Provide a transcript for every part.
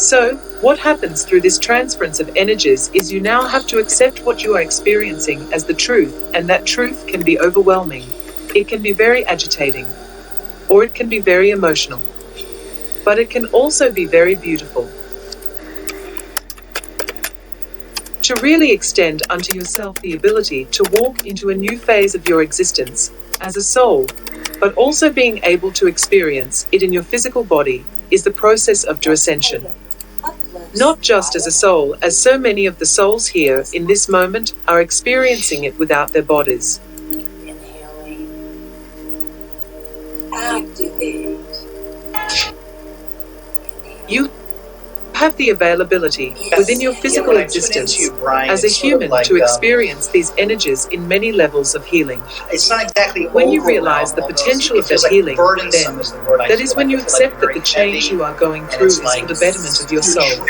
So, what happens through this transference of energies is you now have to accept what you are experiencing as the truth, and that truth can be overwhelming. It can be very agitating, or it can be very emotional. But it can also be very beautiful. To really extend unto yourself the ability to walk into a new phase of your existence as a soul, but also being able to experience it in your physical body, is the process of your ascension. Not just as a soul, as so many of the souls here in this moment are experiencing it without their bodies. Inhaling. Activate. You have the availability within your physical existence as a human to experience these energies in many levels of healing. It's not exactly when you realize the potential of that healing, then that is when you accept that the change you are going through is for the betterment of your soul.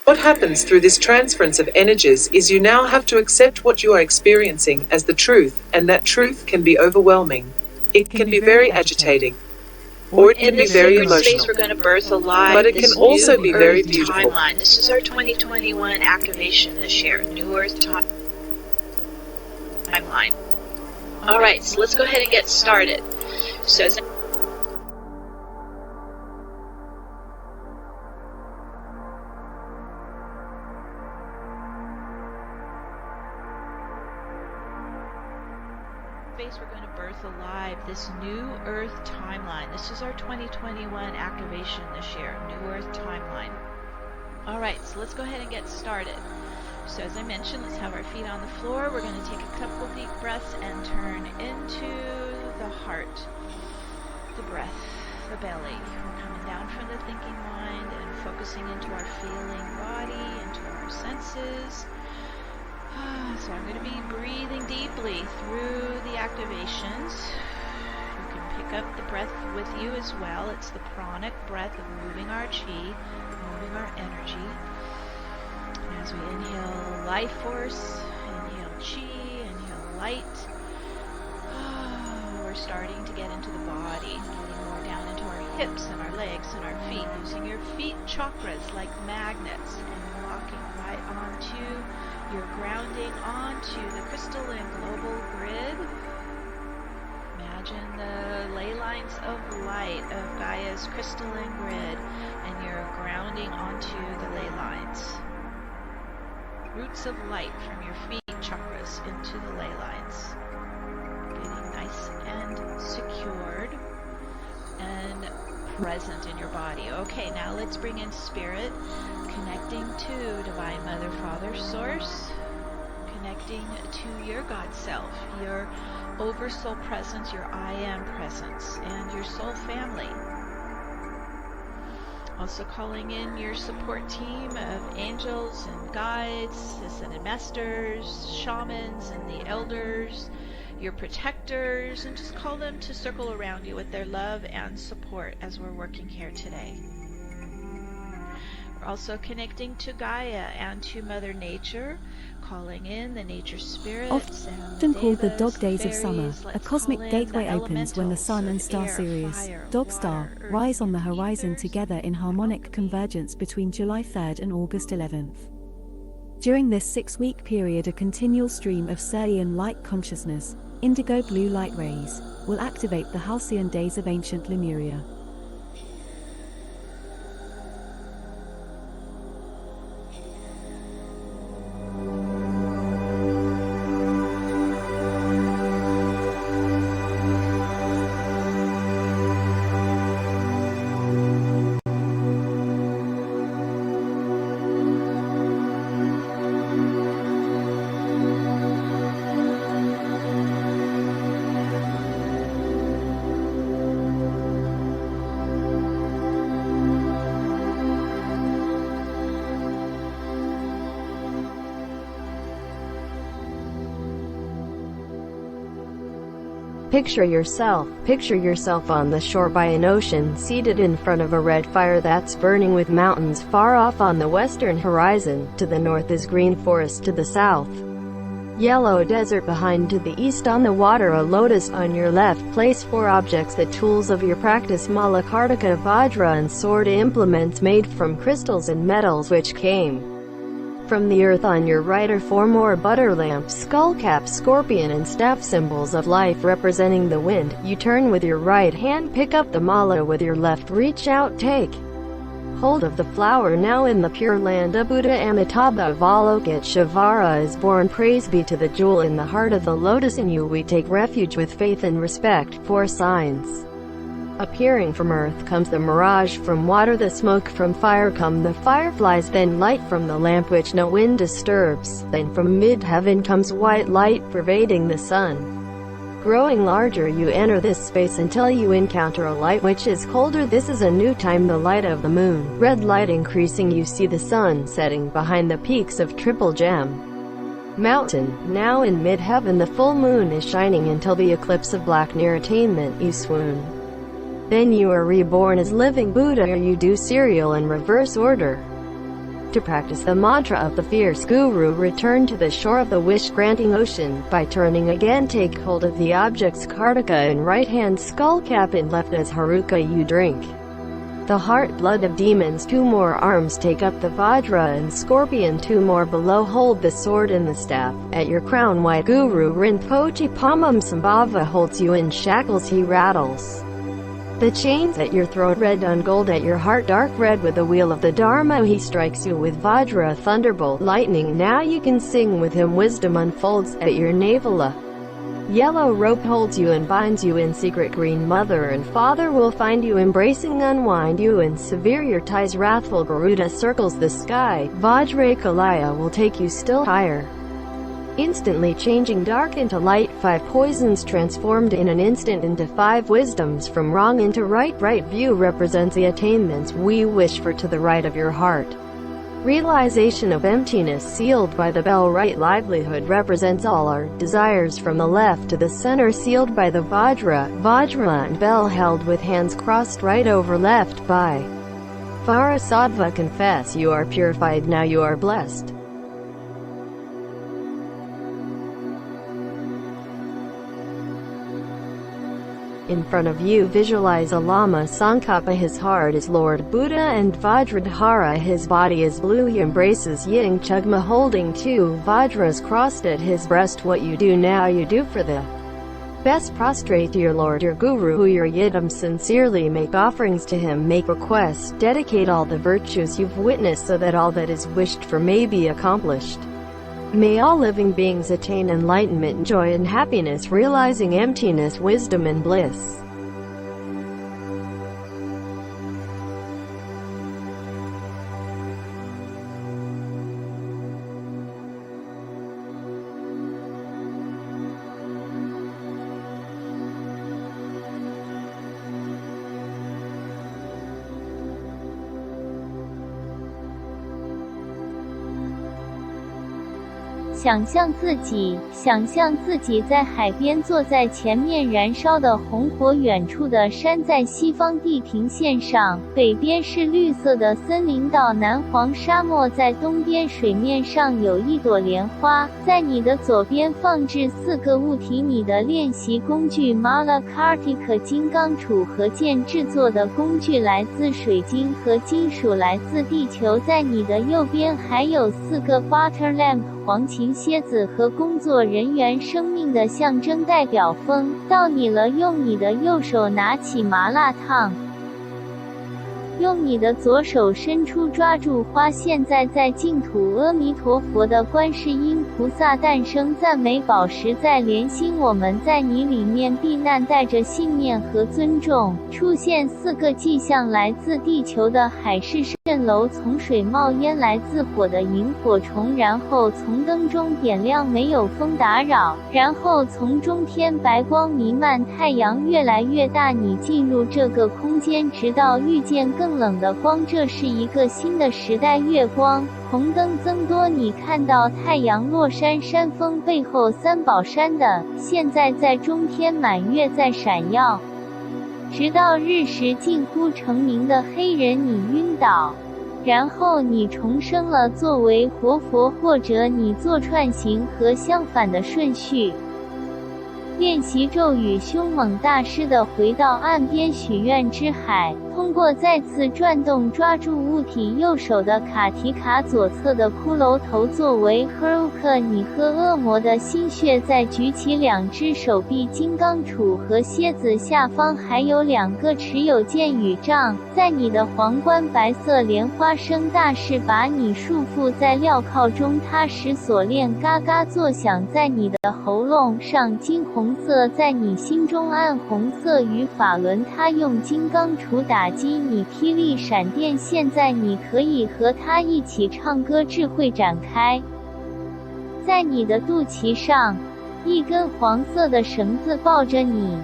What happens through this transference of energies is you now have to accept what you are experiencing as the truth, and that truth can be overwhelming. It can be very agitating, or it can be very emotional. Space we're going to birth alive. But it can also be very beautiful. Timeline. This is our 2021 activation this year, New Earth timeline. All right, so let's go ahead and get started. So we're going to birth alive this New Earth timeline. This is our 2021 activation this year, New Earth timeline. Alright, so let's go ahead and get started. So as I mentioned, let's have our feet on the floor. We're going to take a couple deep breaths and turn into the heart, the breath, the belly. We're coming down from the thinking mind and focusing into our feeling body, into our senses. So I'm going to be breathing deeply through the activations. You can pick up the breath with you as well. It's the pranic breath of moving our chi, moving our energy. As we inhale life force, inhale chi, inhale light. We're starting to get into the body, getting more down into our hips and our legs and our feet, using your feet chakras like magnets and locking right onto you're grounding onto the crystalline global grid. Imagine the ley lines of light of Gaia's crystalline grid, and you're grounding onto the ley lines. Roots of light from your feet chakras into the ley lines. Getting nice and secured and present in your body. Okay, now let's bring in spirit. Connecting to Divine Mother, Father, Source, connecting to your God Self, your Oversoul Presence, your I Am Presence, and your Soul Family. Also calling in your support team of angels and guides, ascended masters, shamans, and the elders, your protectors, and just call them to circle around you with their love and support as we're working here today. We're also connecting to Gaia and to Mother Nature, calling in the nature spirits. Often called the dog days of summer, a cosmic gateway opens when the Sun and star Sirius, Dog Star, rise on the horizon together in harmonic convergence between July 3rd and August 11th. During this 6-week period, a continual stream of Sirian light consciousness, indigo blue light rays, will activate the halcyon days of ancient Lemuria. Picture yourself on the shore by an ocean, seated in front of a red fire that's burning, with mountains far off on the western horizon. To the north is green forest, to the south Yellow desert behind. To the east on the water, a lotus on your left. Place 4 objects, the tools of your practice: mala, kartika, vajra and sword, implements made from crystals and metals which came from the earth. On your right are 4 more butter lamps, skullcap, scorpion and staff, symbols of life representing the wind. You turn with your right hand, pick up the mala with your left, reach out, take hold of the flower. Now in the Pure Land, a Buddha Amitabha Avalokiteshvara is born. Praise be to the jewel in the heart of the lotus. In you we take refuge with faith and respect. 4 signs appearing. From earth comes the mirage, from water the smoke, from fire come the fireflies, then light from the lamp which no wind disturbs. Then from mid-heaven comes white light pervading the sun. Growing larger, you enter this space until you encounter a light which is colder. This is a new time, the light of the moon. Red light increasing, you see the sun setting behind the peaks of Triple Gem Mountain. Now in mid-heaven the full moon is shining until the eclipse of black near attainment. You swoon. Then you are reborn as living Buddha, or you do serial in reverse order. To practice the mantra of the fierce guru, return to the shore of the wish-granting ocean. By turning again, take hold of the objects kartika in right hand, skullcap in left. As haruka you drink the heart blood of demons. 2 more arms, take up the vajra and scorpion. 2 more below, hold the sword and the staff. At your crown, white guru Rinpoche Padmasambhava holds you in shackles. He rattles the chains at your throat. Red on gold at your heart, dark red with the wheel of the Dharma. He strikes you with vajra, thunderbolt, lightning. Now you can sing with him. Wisdom unfolds at your navel. A yellow rope holds you and binds you in secret. Green mother and father will find you, embracing, unwind you and sever your ties. Wrathful Garuda circles the sky. Vajrakalaya will take you still higher, instantly changing dark into light. 5 poisons transformed in an instant into 5 wisdoms. From wrong into right. Right view represents the attainments we wish for. To the right of your heart, realization of emptiness sealed by the bell. Right livelihood represents all our desires. From the left to the center, sealed by the vajra and bell, held with hands crossed. Right over left by Varasattva. Confess you are purified, now you are blessed. In front of you visualize a Lama Tsongkhapa. His heart is Lord Buddha and Vajradhara. His body is blue. He embraces Yin Chugma, holding 2 Vajras crossed at his breast. What you do now, you do for the best. Prostrate to your Lord, your Guru, who your Yidam. Sincerely make offerings to him. Make requests. Dedicate all the virtues you've witnessed so that all that is wished for may be accomplished. May all living beings attain enlightenment, joy and happiness, realizing emptiness, wisdom and bliss.想象自己在海边，坐在前面燃烧的红火，远处的山在西方地平线上，北边是绿色的森林到南黄沙漠，在东边水面上有一朵莲花，在你的左边放置4个物体，你的练习工具 Mala Kartika 金刚杵和剑制作的工具来自水晶和金属来自地球，在你的右边还有4个 Butter Lamp 黄芩蝎子和工作人员生命的象征，代表风。到你了，用你的右手拿起麻辣烫，用你的左手伸出抓住花。现在在净土，阿弥陀佛的观世音菩萨诞生，赞美宝石在连心，我们在你里面避难，带着信念和尊重。出现4个迹象，来自地球的海市蜃楼，从水冒烟，来自火的萤火虫，然后从灯中点亮，没有风打扰，然后从中天白光弥漫，太阳越来越大，你进入这个空间，直到遇见更冷的光，这是一个新的时代。月光红灯增多，你看到太阳落山，山峰背后三宝山的，现在在中天满月在闪耀，直到日食近乎成名的黑人，你晕倒。然后你重生了作为活佛，或者你做串行和相反的顺序。练习咒语，凶猛大师的回到岸边许愿之海，通过再次转动抓住物体右手的卡提卡，左侧的骷髅头作为 Heruka， 你和恶魔的心血，再举起2只手臂，金刚杵和蝎子下方还有2个持有剑与杖，在你的皇冠白色莲花生大士把你束缚在镣铐中，他使锁链嘎嘎作响在你的喉咙上，金红色在你心中，暗红色与法轮，他用金刚杵打击你，霹雳闪电，现在你可以和他一起唱歌，智慧展开。在你的肚脐上，一根黄色的绳子抱着你，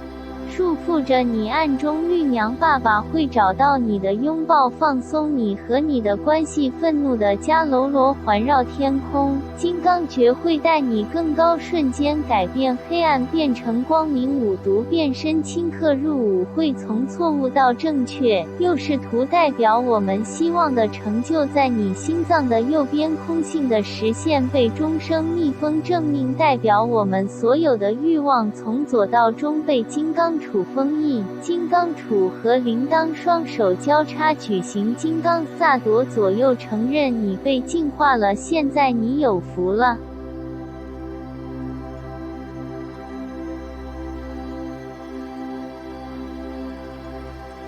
束缚着你，暗中绿娘爸爸会找到你的拥抱，放松你和你的关系，愤怒的迦楼罗环绕天空，金刚诀会带你更高，瞬间改变黑暗变成光明，五毒变身顷刻入伍，会从错误到正确，右视图代表我们希望的成就，在你心脏的右边空性的实现，被终生密封，正命代表我们所有的欲望从左到中被金刚杵封印，金刚杵和铃铛双手交叉举行金刚萨朵，左右承认你被净化了，现在你有福了。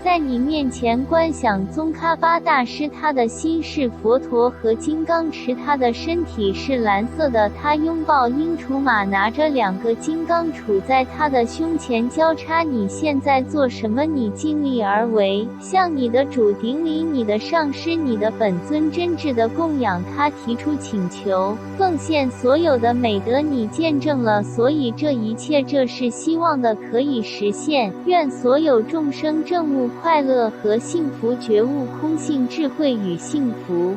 在你面前观想宗喀巴大师，他的心是佛陀和金刚持，他的身体是蓝色的，他拥抱鹰雏马，拿着2个金刚杵在他的胸前交叉。你现在做什么？你尽力而为，向你的主顶礼，你的上师，你的本尊真挚的供养。他提出请求，奉献所有的美德，你见证了，所以这一切，这是希望的可以实现。愿所有众生证悟快乐和幸福，觉悟空性智慧与幸福。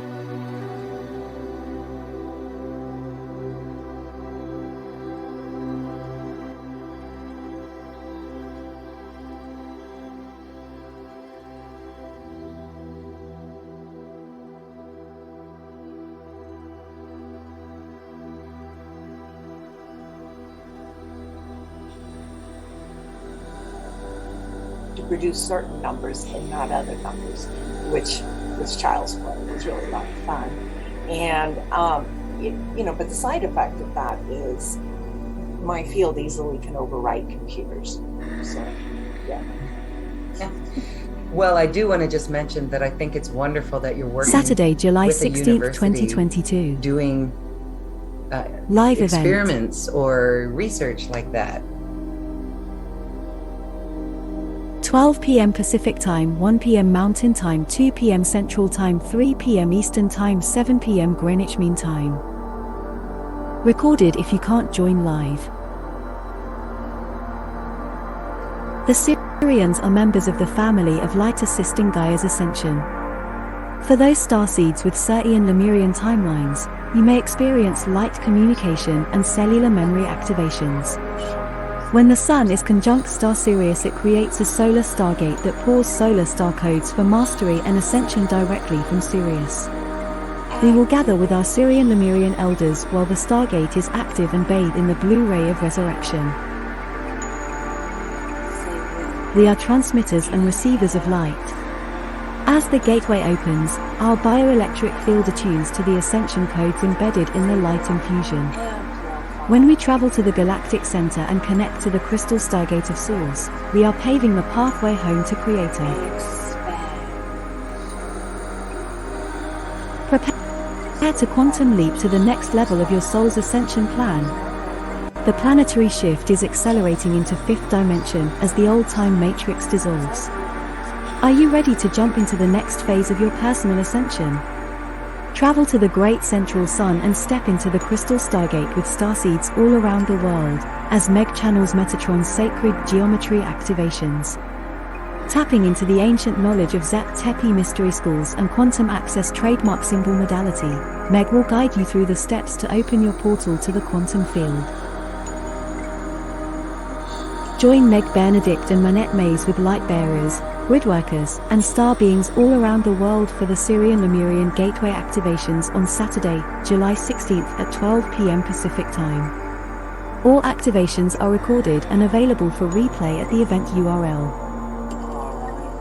To produce certain numbers and not other numbers, which was child's play. It was really a lot of fun. And, but the side effect of that is my field easily can overwrite computers. So, yeah. Well, I do want to just mention that I think it's wonderful that you're working Saturday, July with a 16th, university 2022. doing Live experiments or research like that. 12 p.m. Pacific Time, 1 p.m. Mountain Time, 2 p.m. Central Time, 3 p.m. Eastern Time, 7 p.m. Greenwich Mean Time. Recorded if you can't join live. The Syrians are members of the family of light assisting Gaia's ascension. For those starseeds with Sirian Lemurian timelines, you may experience light communication and cellular memory activations. When the Sun is conjunct star Sirius, it creates a solar stargate that pours solar star codes for mastery and ascension directly from Sirius. We will gather with our Sirian Lemurian elders while the stargate is active and bathe in the blue ray of resurrection. We are transmitters and receivers of light. As the gateway opens, our bioelectric field attunes to the ascension codes embedded in the light infusion. When we travel to the galactic center and connect to the crystal stargate of Source, we are paving the pathway home to Creator. Prepare to quantum leap to the next level of your soul's ascension plan. The planetary shift is accelerating into 5th dimension as the old time matrix dissolves. Are you ready to jump into the next phase of your personal ascension? Travel to the great central sun and step into the crystal stargate with starseeds all around the world, as Meg channels Metatron's sacred geometry activations. Tapping into the ancient knowledge of Zep Tepi mystery schools and quantum access trademark symbol modality, Meg will guide you through the steps to open your portal to the quantum field. Join Meg Benedict and Manette Mays with Light Bearers, gridworkers, and star beings all around the world for the Syrian-Lemurian Gateway activations on Saturday, July 16th at 12 p.m. Pacific Time. All activations are recorded and available for replay at the event URL.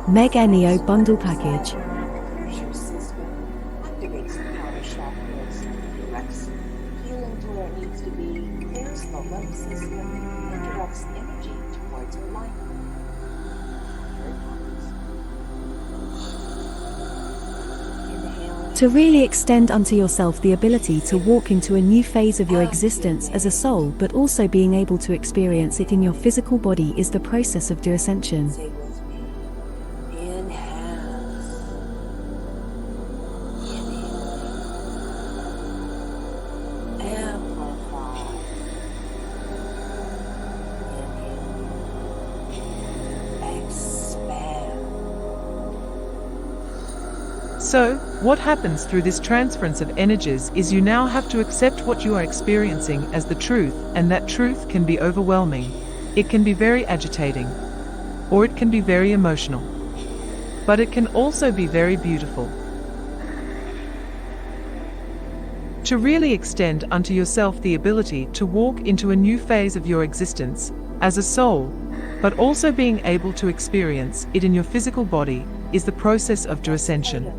Mega Neo Bundle Package. Your system activates the power chakras, directs healing to where it needs to be, clears the lymph system, and directs energy towards alignment. Inhale. To really extend unto yourself the ability to walk into a new phase of your existence as a soul, but also being able to experience it in your physical body, is the process of ascension. Say with me. Inhale. Inhale. Amplify. Inhale. Expand. So, what happens through this transference of energies is you now have to accept what you are experiencing as the truth, and that truth can be overwhelming. It can be very agitating, or it can be very emotional. But it can also be very beautiful. To really extend unto yourself the ability to walk into a new phase of your existence as a soul, but also being able to experience it in your physical body, is the process of ascension.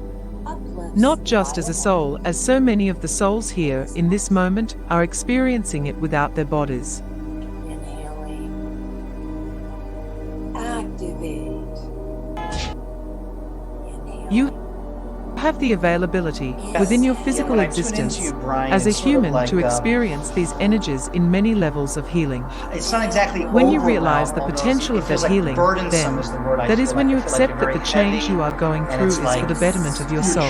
Not just as a soul, as so many of the souls here in this moment are experiencing it without their bodies. Inhaling. Activate. Inhale. You have the availability within your physical When I tune existence into you, Brian, as a it's sort of human like, to experience these energies in many levels of healing. It's not exactly When you overwhelm realize the almost. potential It of feels that like healing, burdensome then is the word I that feel is when like. you I feel like accept you're that the very change heavy, you are going and through it's is like for the betterment of your soul.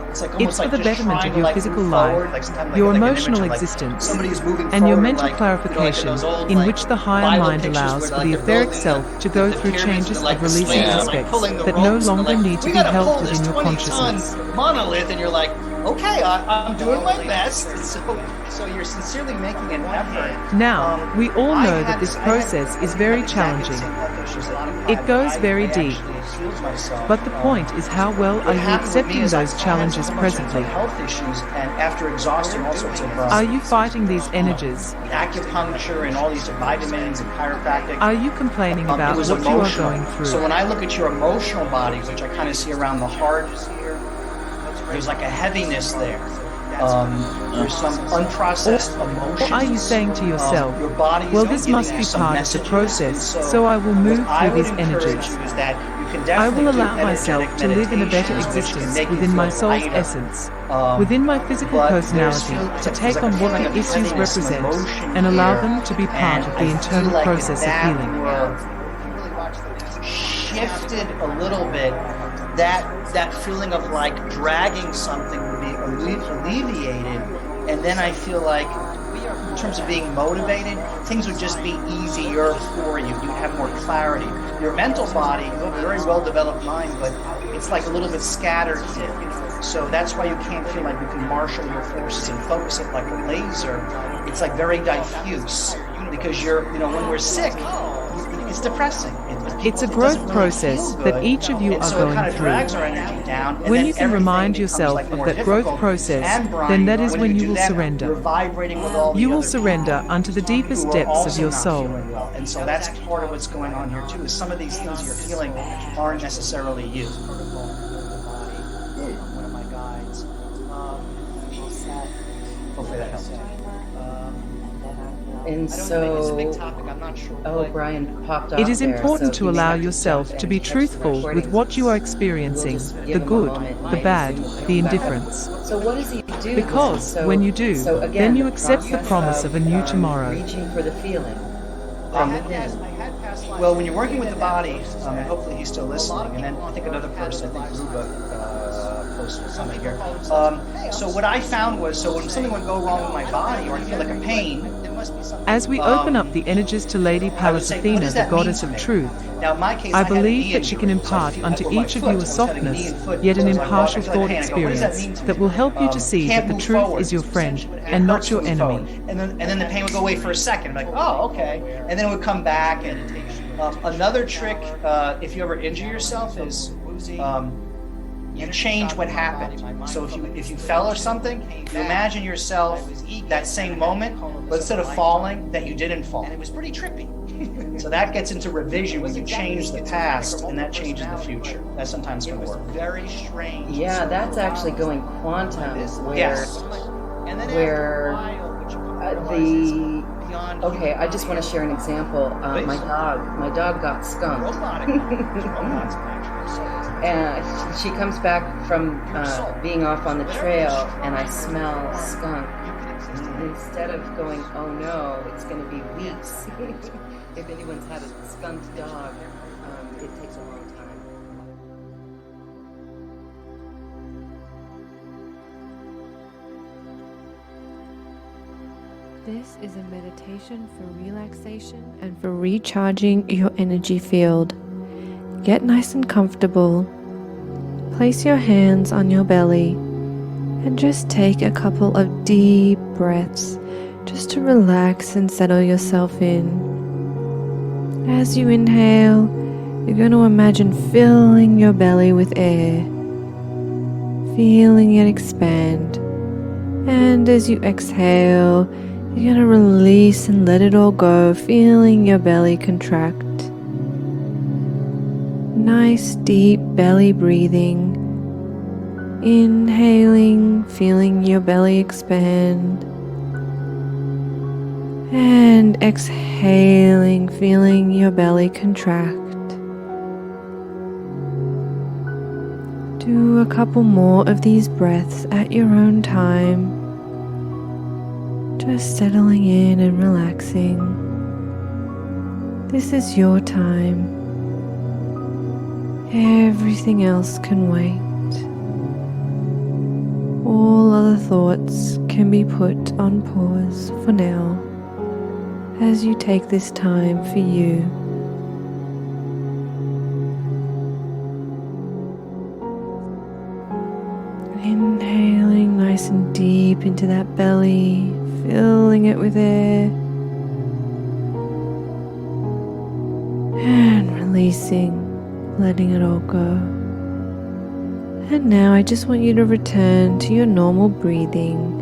It's like It's almost for like the just betterment trying of to, your like, physical move life, forward, like sometimes I your get, like, an image emotional of, like, existence, somebody's moving and your forward, mental like, you know, like clarification, those old, in like, which the higher Bible mind pictures allows where, for like, the they're etheric building self to go the through pyramids changes and, like, of the releasing slaves are, like, aspects pulling the that no ropes, and longer they're like, need to we be gotta held pull this within your 20-ton consciousness. monolith, and you're like, okay, I'm doing my best. So you're sincerely making an effort. Now, we all I know had- that this I had- process I is had very exactly the challenging. same health issues a lot of It people goes had. very I deep. actually healed myself. But the point is, how well are What you happened with me accepting is I those had challenges so much of presently? health issues, and after exhausting all sorts of Are you fighting these energies? acupuncture and all these vitamins and chiropractic, Are you complaining it about was what you are emotional. going So through? when I look at your emotional body, which I kind of see around the heart here, there's like a heaviness there. There's some unprocessed emotions. Or are you saying to yourself, your body well, is this giving must you be some part of the messages, process, and so I will move what I through would these encourage energies. you is that you can I definitely will do allow myself energetic to live in a better meditations, which can existence make you within my feel soul's lighter. essence, within my physical But personality, there's to take on what the issues represent and allow them to be part of the internal process of healing. Shifted a little bit, that feeling of like dragging something would be alleviated, and then I feel like in terms of being motivated, things would just be easier for you. You'd have more clarity. Your mental body, you have a very well-developed mind, but it's like a little bit scattered here. So that's why you can't feel like you can marshal your forces and focus it like a laser. It's like very diffuse, because when we're sick, it's depressing. It's a growth process that each of you are going through. When you can remind yourself of that growth process, then that is when you will surrender. You will surrender unto the deepest depths of your soul. And so that's part of what's going on here too, is some of these things you're feeling aren't necessarily you. One of my guides. Hopefully that helps. And it's a so, big topic, I'm not sure. oh, Brian popped off It is there, important so to you may allow have to yourself jump to in be and catch the truthful with recordings. what you are We'll experiencing, just give the him a good, moment the and bad, he'll the come back up. indifference. So what does he do? Because So- when you do, so again, then you the accept the process promise of a new tomorrow. Reaching for the feeling from within. Well, when you're working with the body, and hopefully he's still listening, and then I think another person, I think Ruba posted something here. So what I found was, so when something would go wrong with my body, or I feel like a pain, As we open up the energies to Lady Pallas Athena, the goddess of truth, now in my case, I had a believe knee that she can injury, so impart I unto feel like each of my you a foot, so I feel like a knee softness, and foot. yet an So as I walk, I impartial feel like thought pain. I go, what does that mean experience to that me? will help you to see Can't that the move truth forward. is your friend It and not hurts your to move enemy. forward. And then the pain would go away for a second. I'm like, oh, okay. And then it would come back, and Another trick, if you ever injure yourself, is you change what happened. So if you fell or something, you imagine yourself that same moment, but instead of falling, that you didn't fall. And it was pretty trippy. So that gets into revision when you change the past, and that changes the future. That sometimes can work. Very strange. Yeah, that's actually going quantum, Yes. Okay, I just want to share an example. My dog got skunked. And she comes back from being off on the trail, and I smell skunk. Instead of going, oh no, it's going to be weeks. If anyone's had a skunked dog, it takes a long time. This is a meditation for relaxation and for recharging your energy field. Get nice and comfortable. Place your hands on your belly and just take a couple of deep breaths just to relax and settle yourself in. As you inhale, you're going to imagine filling your belly with air, feeling it expand. And as you exhale, you're going to release and let it all go, feeling your belly contract. Nice deep belly breathing. Inhaling, feeling your belly expand. And exhaling, feeling your belly contract. Do a couple more of these breaths at your own time. Just settling in and relaxing. This is your time. Everything else can wait. All other thoughts can be put on pause for now as you take this time for you. Inhaling nice and deep into that belly, filling it with air, and releasing, letting it all go. And now I just want you to return to your normal breathing.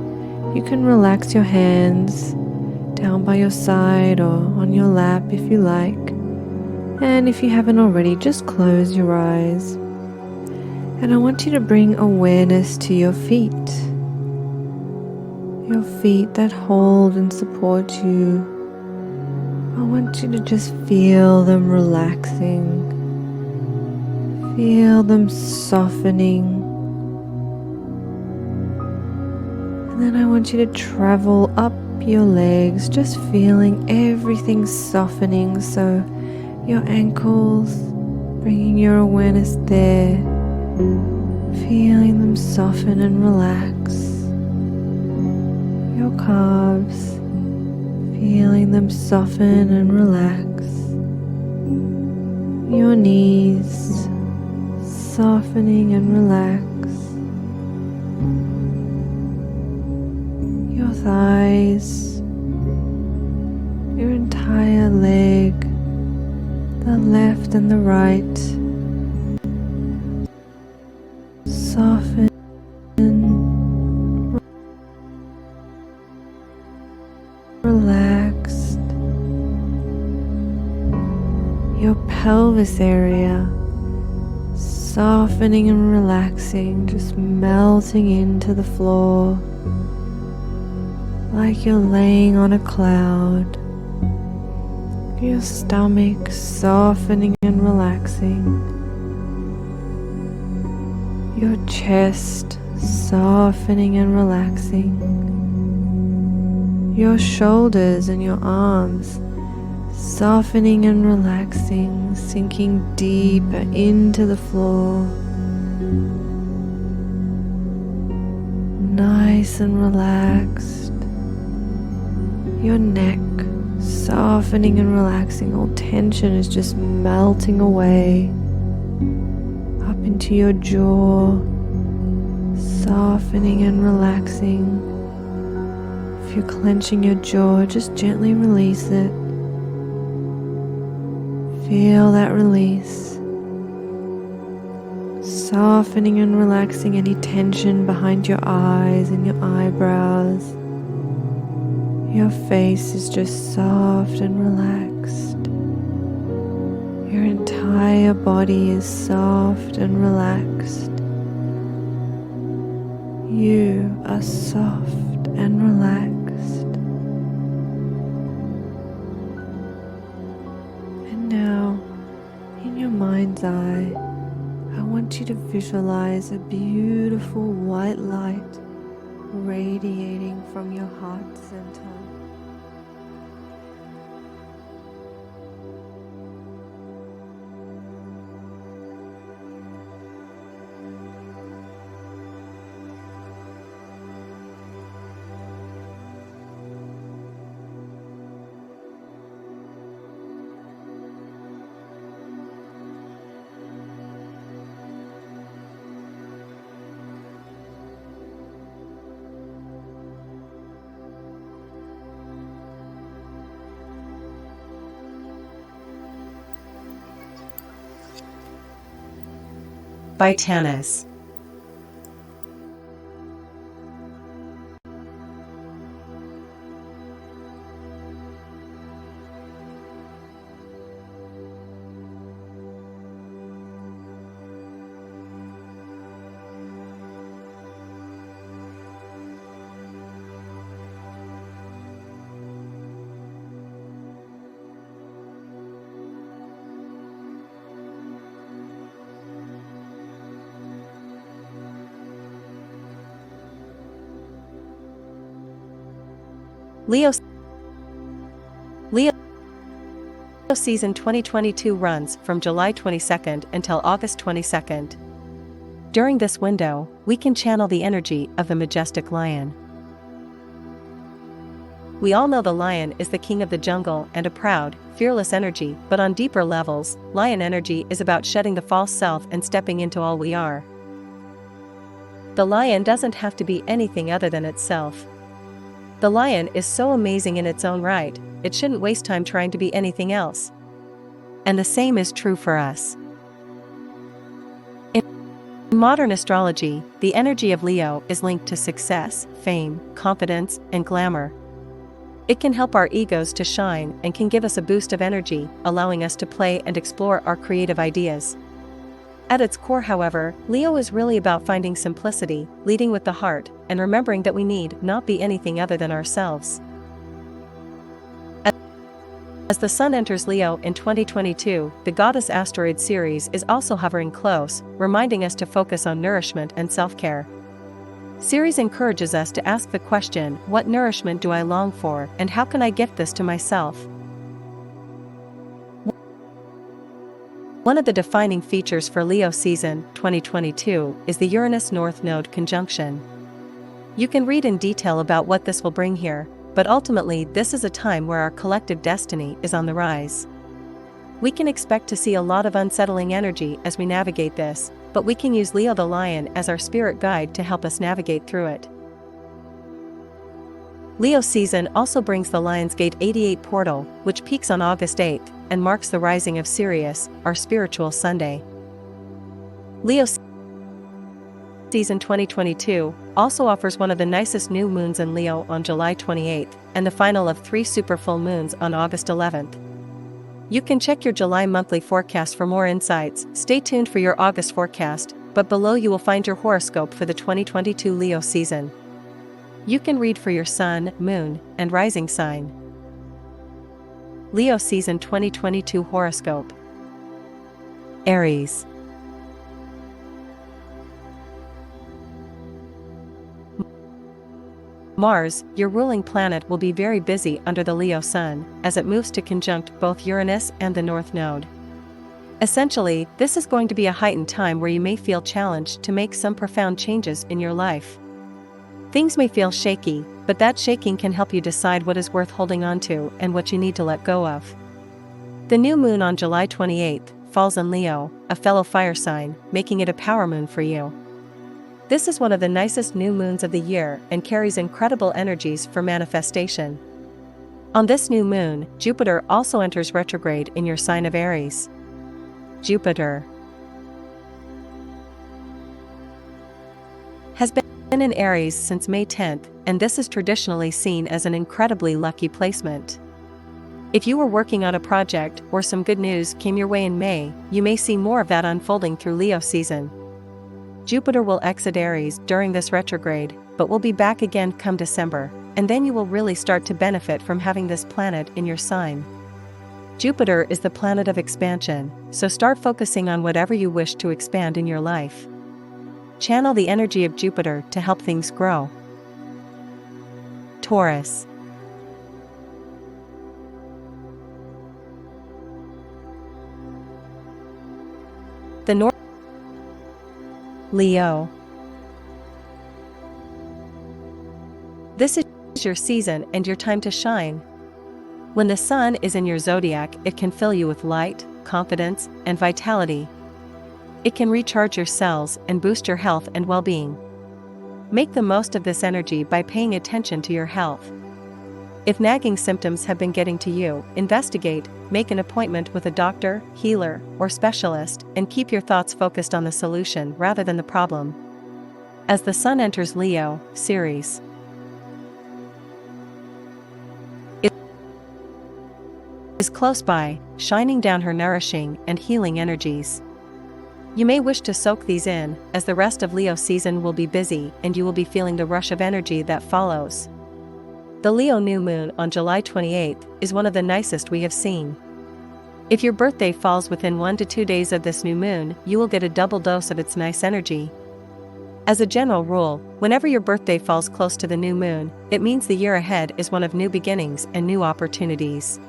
You can relax your hands down by your side or on your lap if you like. And if you haven't already, just close your eyes. And I want you to bring awareness to your feet. Your feet that hold and support you. I want you to just feel them relaxing. Feel them softening. And then I want you to travel up your legs, just feeling everything softening. So your ankles, bringing your awareness there. Feeling them soften and relax. Your calves, feeling them soften and relax. Your knees, softening and relax. Your thighs, your entire leg, the left and the right. Soften, relaxed. Your pelvis area, softening and relaxing, just melting into the floor like you're laying on a cloud. Your stomach softening and relaxing. Your chest softening and relaxing. Your shoulders and your arms softening and relaxing, sinking deeper into the floor. Nice and relaxed. Your neck softening and relaxing. All tension is just melting away. Up into your jaw, softening and relaxing. If you're clenching your jaw, just gently release it. Feel that release. Softening and relaxing any tension behind your eyes and your eyebrows. Your face is just soft and relaxed. Your entire body is soft and relaxed. You are soft and relaxed. And now, in your mind's eye, I want you to visualize a beautiful white light radiating from your heart center. By Tanis. Leo season 2022 runs from July 22nd until August 22nd. During this window, we can channel the energy of the majestic lion. We all know the lion is the king of the jungle and a proud, fearless energy, but on deeper levels, lion energy is about shedding the false self and stepping into all we are. The lion doesn't have to be anything other than itself. The lion is so amazing in its own right, it shouldn't waste time trying to be anything else. And the same is true for us. In modern astrology, the energy of Leo is linked to success, fame, confidence, and glamour. It can help our egos to shine and can give us a boost of energy, allowing us to play and explore our creative ideas. At its core, however, Leo is really about finding simplicity, leading with the heart, and remembering that we need not be anything other than ourselves. As the Sun enters Leo in 2022, the Goddess Asteroid series is also hovering close, reminding us to focus on nourishment and self-care. Ceres encourages us to ask the question, what nourishment do I long for, and how can I gift this to myself? One of the defining features for Leo season 2022 is the Uranus North Node conjunction. You can read in detail about what this will bring here, but ultimately this is a time where our collective destiny is on the rise. We can expect to see a lot of unsettling energy as we navigate this, but we can use Leo the Lion as our spirit guide to help us navigate through it. Leo season also brings the Lion's Gate 88 portal, which peaks on August 8th, and marks the rising of Sirius, our spiritual Sunday. Leo season 2022 also offers one of the nicest new moons in Leo on July 28th, and the final of 3 super full moons on August 11th. You can check your July monthly forecast for more insights. Stay tuned for your August forecast, but below you will find your horoscope for the 2022 Leo season. You can read for your sun, moon, and rising sign. Leo season 2022 horoscope. Aries. Mars, your ruling planet, will be very busy under the Leo sun, as it moves to conjunct both Uranus and the North Node. Essentially, this is going to be a heightened time where you may feel challenged to make some profound changes in your life. Things may feel shaky, but that shaking can help you decide what is worth holding on to and what you need to let go of. The new moon on July 28th falls in Leo, a fellow fire sign, making it a power moon for you. This is one of the nicest new moons of the year and carries incredible energies for manifestation. On this new moon, Jupiter also enters retrograde in your sign of Aries. Jupiter has been in Aries since May 10th, and this is traditionally seen as an incredibly lucky placement. If you were working on a project or some good news came your way in May, you may see more of that unfolding through Leo season. Jupiter will exit Aries during this retrograde, but will be back again come December, and then you will really start to benefit from having this planet in your sign. Jupiter is the planet of expansion, so start focusing on whatever you wish to expand in your life. Channel the energy of Jupiter to help things grow. Taurus. The North. Leo. This is your season and your time to shine. When the sun is in your zodiac, it can fill you with light, confidence, and vitality. It can recharge your cells and boost your health and well-being. Make the most of this energy by paying attention to your health. If nagging symptoms have been getting to you, investigate, make an appointment with a doctor, healer, or specialist, and keep your thoughts focused on the solution rather than the problem. As the sun enters Leo, Ceres is close by, shining down her nourishing and healing energies. You may wish to soak these in, as the rest of Leo season will be busy and you will be feeling the rush of energy that follows. The Leo new moon on July 28th is one of the nicest we have seen. If your birthday falls within 1 to 2 days of this new moon, you will get a double dose of its nice energy. As a general rule, whenever your birthday falls close to the new moon, it means the year ahead is one of new beginnings and new opportunities.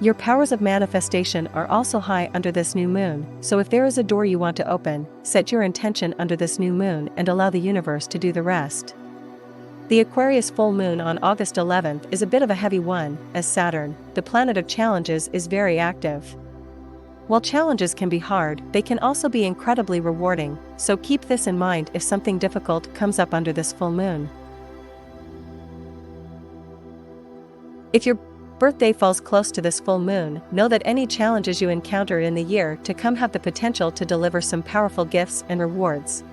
Your powers of manifestation are also high under this new moon, so if there is a door you want to open, set your intention under this new moon and allow the universe to do the rest. The Aquarius full moon on August 11th is a bit of a heavy one, as Saturn, the planet of challenges, is very active. While challenges can be hard, they can also be incredibly rewarding, so keep this in mind if something difficult comes up under this full moon. If your birthday falls close to this full moon, know that any challenges you encounter in the year to come have the potential to deliver some powerful gifts and rewards.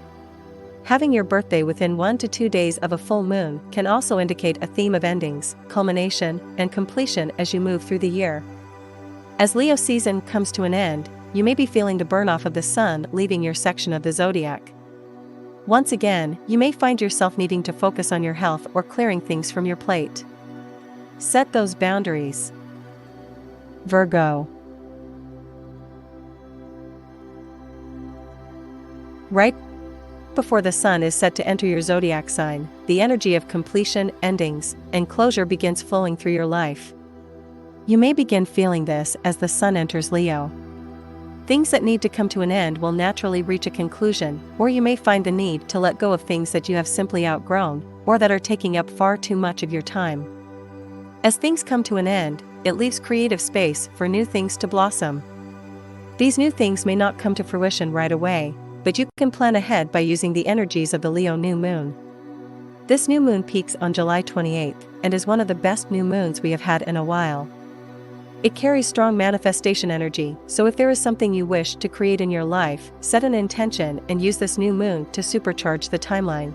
Having your birthday within 1 to 2 days of a full moon can also indicate a theme of endings, culmination, and completion as you move through the year. As Leo season comes to an end, you may be feeling the burn-off of the sun leaving your section of the zodiac. Once again, you may find yourself needing to focus on your health or clearing things from your plate. Set those boundaries. Virgo. Right before the sun is set to enter your zodiac sign, the energy of completion, endings, and closure begins flowing through your life. You may begin feeling this as the sun enters Leo. Things that need to come to an end will naturally reach a conclusion, or you may find the need to let go of things that you have simply outgrown, or that are taking up far too much of your time. As things come to an end, it leaves creative space for new things to blossom. These new things may not come to fruition right away, but you can plan ahead by using the energies of the Leo new moon. This new moon peaks on July 28th, and is one of the best new moons we have had in a while. It carries strong manifestation energy, so if there is something you wish to create in your life, set an intention and use this new moon to supercharge the timeline.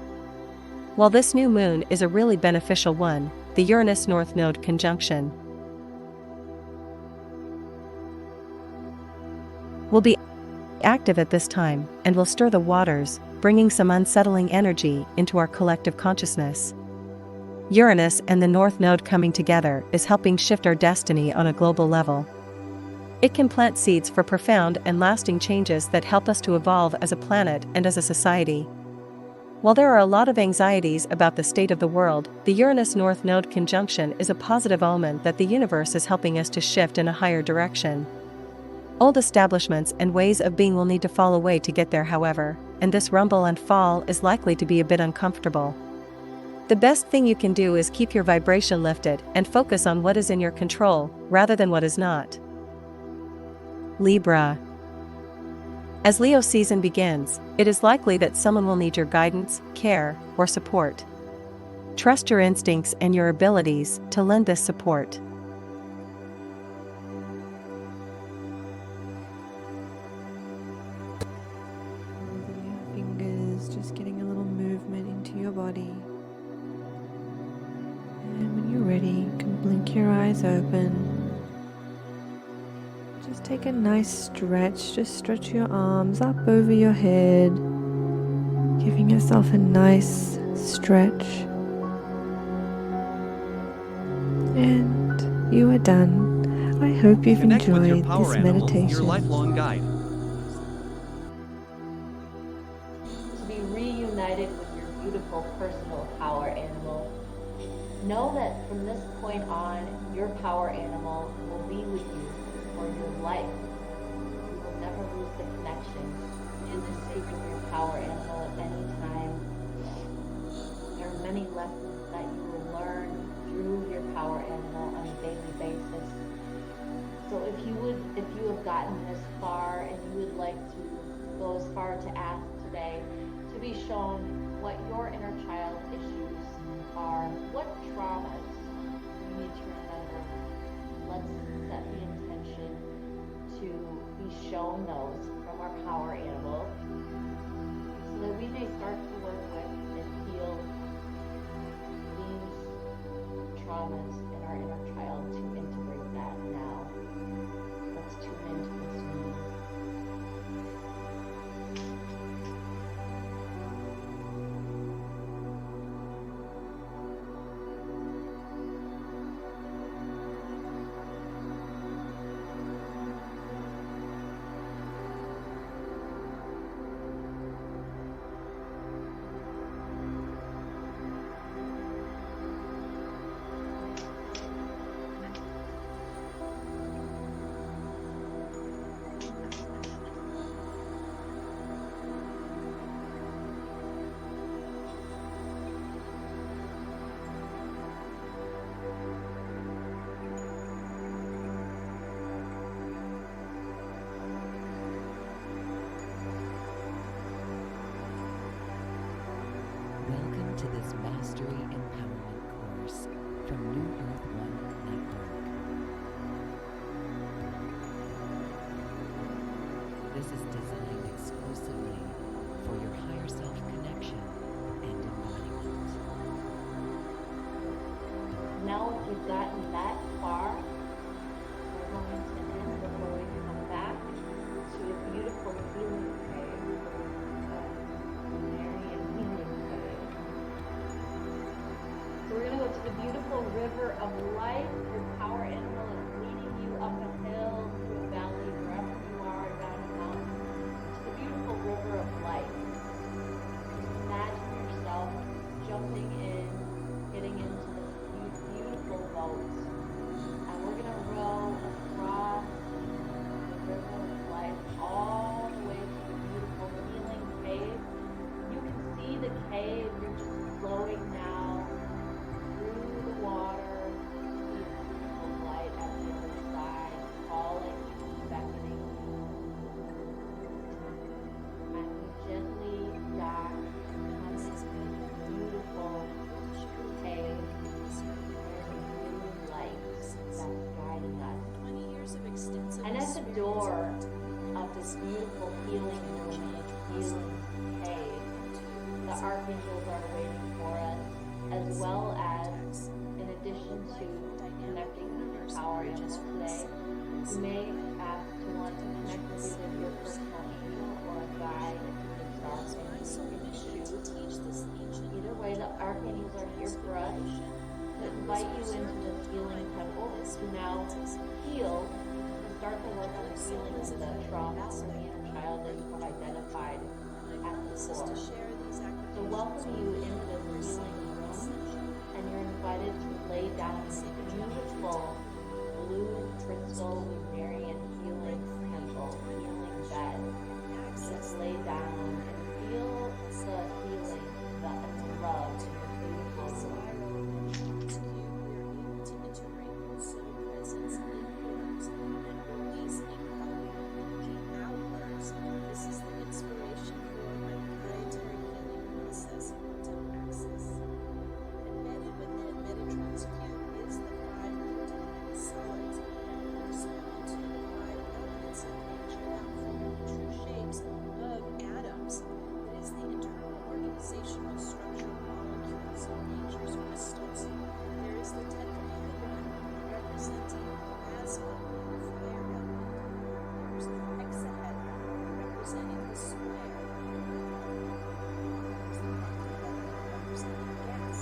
While this new moon is a really beneficial one, the Uranus North Node conjunction will be active at this time and will stir the waters, bringing some unsettling energy into our collective consciousness. Uranus and the North Node coming together is helping shift our destiny on a global level. It can plant seeds for profound and lasting changes that help us to evolve as a planet and as a society. While there are a lot of anxieties about the state of the world, the Uranus North Node conjunction is a positive omen that the universe is helping us to shift in a higher direction. Old establishments and ways of being will need to fall away to get there, however, and this rumble and fall is likely to be a bit uncomfortable. The best thing you can do is keep your vibration lifted and focus on what is in your control, rather than what is not. Libra. As Leo season begins, it is likely that someone will need your guidance, care, or support. Trust your instincts and your abilities to lend this support. Moving your fingers, just getting a little movement into your body. And when you're ready, you can blink your eyes open. Just take a nice stretch. Just stretch your arms up over your head, giving yourself a nice stretch. And you are done. I hope you've Connect with your enjoyed power this animal, meditation. your lifelong guide. To be reunited with your beautiful personal power animal. Know that from this point on, your power animal will be with you for your life. You will never lose the connection. You can speak with your power animal at any time. There are many lessons that you will learn through your power animal on a daily basis. So if you have gotten this far and you would like to go as far to ask today to be shown what your inner child issues are, what traumas you need to remember, let's set the intention to be shown those from our power animal so that we may start to work with and heal these traumas in our inner child to integrate that now. Let's tune into this meeting. Welcome to this Mastery Empowerment course from New Earth One Network. This is designed exclusively for your higher self connection and embodiment. Now if you've gotten that far, we're going to end before we come back to a beautiful healing cave, Marian healing cave. So we're going to go to the beautiful river of life. Your power animal is leading you up a hill, through a valley, wherever you are, down a mountain, to the beautiful river of life. Imagine yourself jumping in, getting into this beautiful boat, and we're going to row across the river of life all the way to the beautiful healing cave. You can see the cave. You're just flowing now through the water, the beautiful light at the other side, calling you, beckoning you, and you gently dock and come into this beautiful cave where the blue light that's guiding us. And at the door of this beautiful healing room, healing cave, the archangels are waiting for us, as well as, in addition to connecting with your power animal today, you may ask to want to connect with either your personal angel or a guide, if it's archangel, you can choose. Either way, the archangels are here for us to invite you into this healing temple to now heal, to start to work on healing of the trauma or the inner child that you have identified at the core. So welcome you into this healing room, and you're invited to lay down in this beautiful blue crystal Marian healing temple, healing bed. Just lay down and feel the healing, the love in your beautiful room. This is the inspiration for my proprietary healing process. organizational structure molecules in nature's crystals. There is the tetrahedron representing plasma or fire element. There's the hexahedron representing the square. There's the octahedron representing gas.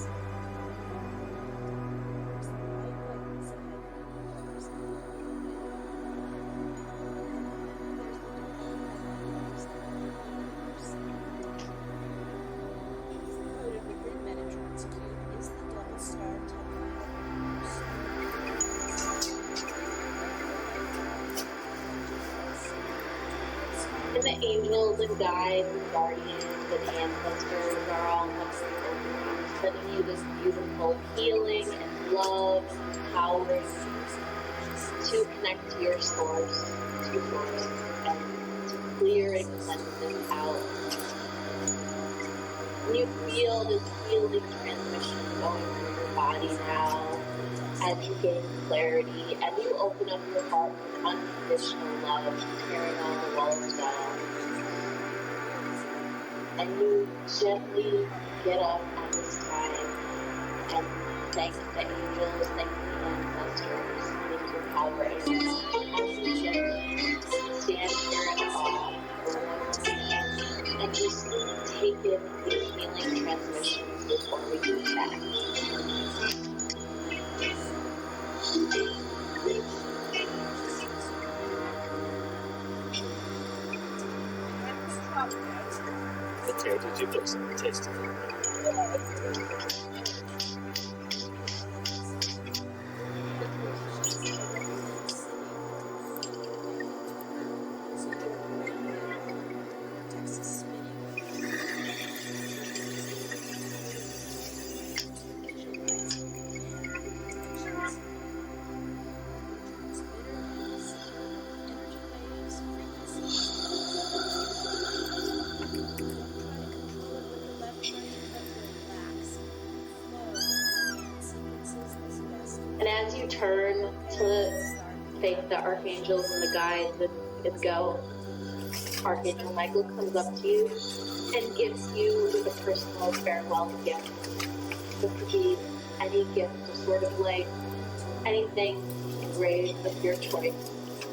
There's the light hexahedron representing coated with green Metatron's cube is the double star And the angels and guides and guardians and ancestors are all hovering over you, sending you this beautiful healing and love and power to connect to your source, and to clear and cleanse this out. And you feel this healing transmission going through your body now as you gain clarity, and you open up your heart with unconditional love, tearing all the walls down. And you gently get up at this time and thank the angels, thank the ancestors, thank your power angels. And you gently stand here in awe for a moment and just take in the healing transmissions before we move back. Did you put some taste in it? And as you turn to thank the archangels and the guides and go, Archangel Michael comes up to you and gives you the personal farewell gift. This could be any gift, just sort of like anything engraved of your choice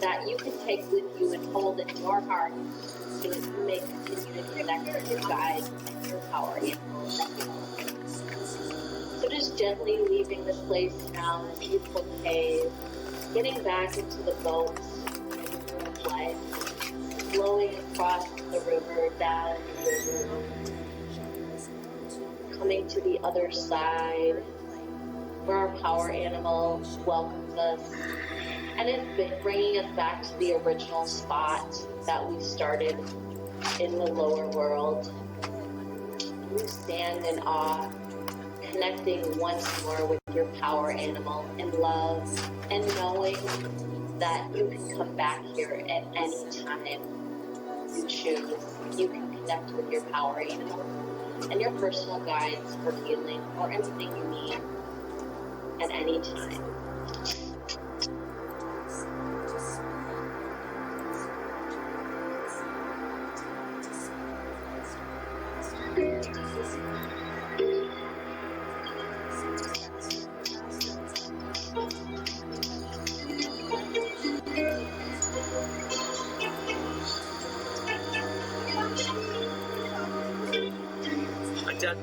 that you can take with you and hold in your heart so that you may continue to connect with your guides and your power animals. So just gently leaving this place now, this beautiful cave, getting back into the boat, of life, flowing across the river, down the river, coming to the other side, where our power animal welcomes us, and it's bringing us back to the original spot that we started in the lower world. You stand in awe, connecting once more with your power animal in love, and knowing that you can come back here at any time you choose. You can connect with your power animal and your personal guides for healing or anything you need at any time.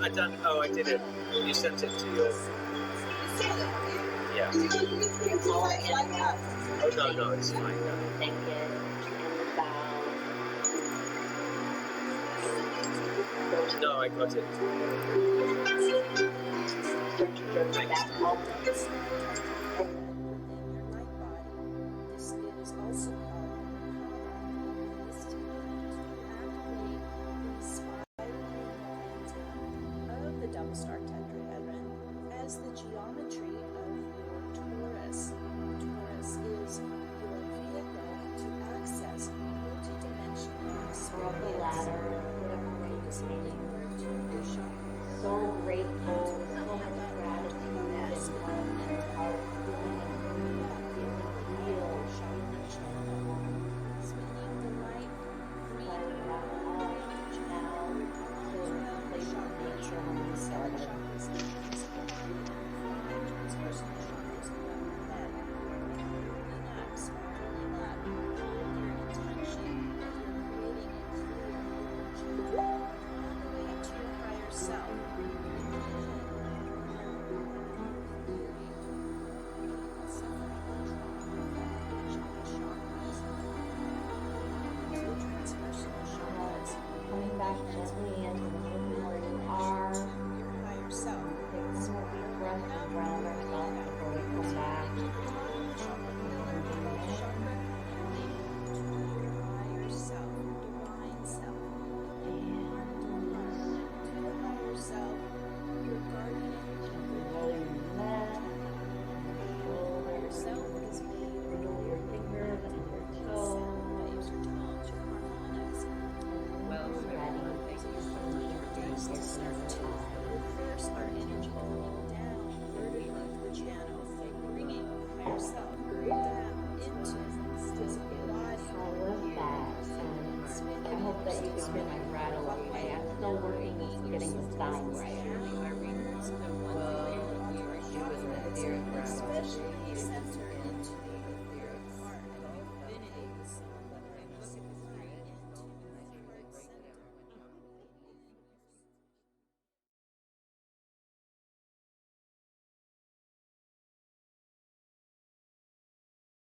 I done. Oh, I did it. You sent it to your. Yeah. Oh no, it's fine. Thank you. And bow. No, I got it. This is also called this to activate the spiral momentum of the double star tetrahedron as the geometry of your torus. Torus is your vehicle to access multidimensional experience. So grateful, so much gratitude and love and heart feel spinning the light green now to place sure how many seven. Spiraling up with your intention that you're creating a clear energy all the way up to your higher self.